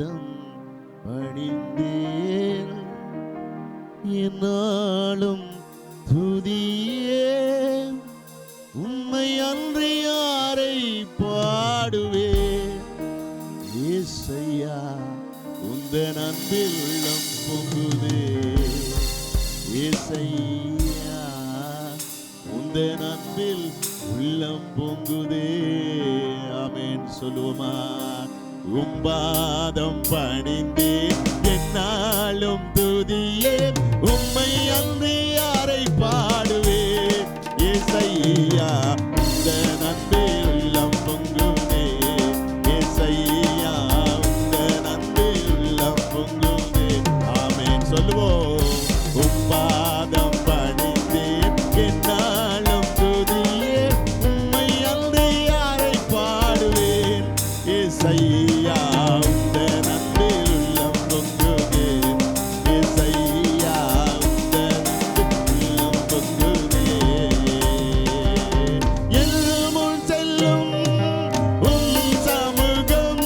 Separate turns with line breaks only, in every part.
பாதம் பணிந்தேன், என்னாலும் துதியே உம்மை அன்றி யாரை பாடுவேன். ஏசையா உந்தன் அன்பில் உள்ளம் பொங்குதே, ஏசையா உந்தன் அன்பில் உள்ளம் பொங்குதே. ஆமென் சொல்லுவோமா? உம்பாதம் பணிந்தேன், என்னாலும் துதியே உம்மை அன்றி யாரை பாடுவேன். ஏசையா உந்தன் அன்பில் உள்ளம் பொங்குதே, ஏசையா உந்தன் அன்பில் உள்ளம் பொங்குதே. ஆமென் சொல்லுவோம். உம்பாதம் பணிந்தேன், என்னாலும் துதியே உம்மை அன்றி யாரை பாடுவேன். ஏசையா உந்தன் அன்பில் உள்ளம் பொங்குதே, ஏசையா உந்தன் அன்பில் உள்ளம் பொங்குதே. எல்லும் முன் செல்லும் உம் சமூகம்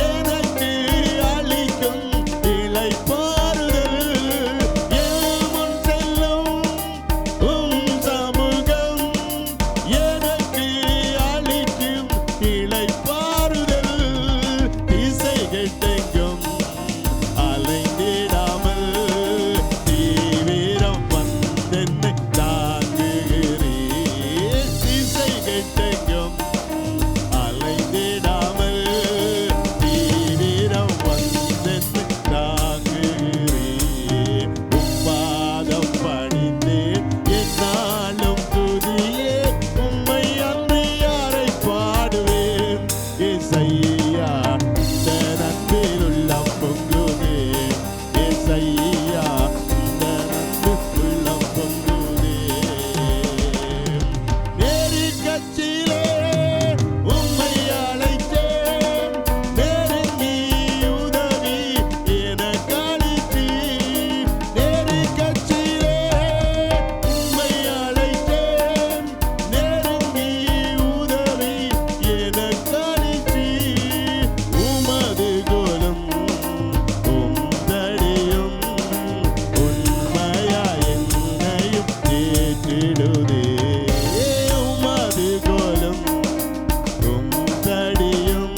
எனக்கு அளிக்கும் இளைப்பாறுதல். எல்லும் முன் செல்லும் உம் சமூகம் எனக்கு அளிக்கும் இளைப்பாறுதல். திசைகெட்டெங்கும் அலைந்திடாமல் தீவிரம் வந்தென்னை தாங்குகிறீர். திசைகெட்டெங்கும் அலைந்திடாமல் தீவிரம் வந்தென்னை தாங்குகிறீர். உம்பாதம் பணிந்தேன், என்னாலும் துதியே உம்மை அன்றி யாரை பாடுவேன். ஏசையா உந்தன் அன்பில் உள்ளம் பொங்குதே, ஏசையா உந்தன் அன்பில் உள்ளம் பொங்குதே. நெருக்கத்திலே உம்மை அழைத்தேன், நெருங்கி உதவி எனக்கு அளித்தீர். நெருக்கத்திலே உம்மை அழைத்தேன், நெருங்கி உதவி எனக்கு அளித்தீர். உமது கோலும் உம்தடியும் உண்மையாய் என்னையும் தேற்றிடுதே. உமது கோலும் உம்தடியும்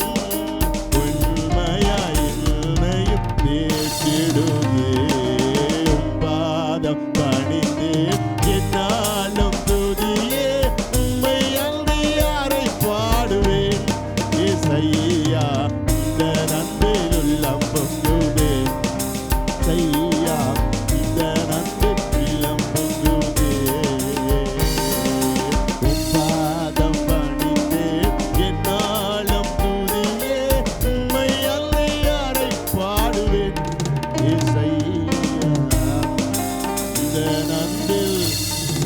உண்மையாய் என்னையும் தேற்றிடுதே. உம்பாதம் பணிந்தேன், என்னாலும் துதியே உம்மை அன்றி யாரை பாடுவேன். ஏசையா உந்தன் அன்பில் உள்ளம் பொங்குதே, ஏசையா உந்தன் அன்பில் உள்ளம் பொங்குதே. உம்பாதம் பணிந்தேன், என்னாலும் துதியே உம்மை அன்றி யாரை பாடுவேன். ஏசையா உந்தன் அன்பில்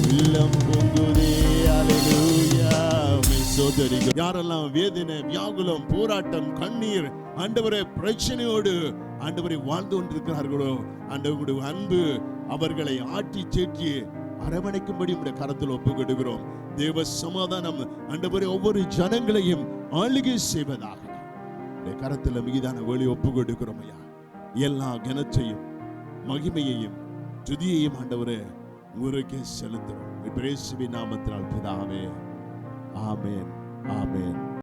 உள்ளம் பொங்குதே. அல்லேலூயா. உம்மை ஸ்தோத்திரிக்கிறோம். யாரெல்லாம் வேதனை, வியாகுலம், போராட்டம், கண்ணீர், ஆண்டவரே பிரச்சனையோடு ஆண்டவரை வாழ்ந்து கொண்டிருக்கிறார்களோ, ஆண்டவருடைய அன்பு அவர்களை ஆட்டி சேற்றி அரவணைக்கும்படி உடைய கரத்தில் ஒப்புக்கொடுக்கிறோம். தேவ சமாதானம் ஆண்டவரே ஒவ்வொரு ஜனங்களையும் ஆளுகை செய்வதாக உடைய கரத்தில் மீதான வழி ஒப்புக்கொடுக்கிறோம் ஐயா. எல்லா கனத்தையும் மகிமையையும் துதியையும் ஆண்டவரே உங்களுக்கே செலுத்துறோம். இயேசுவின் நாமத்தினால் பிதாவே, ஆமென், ஆமென்.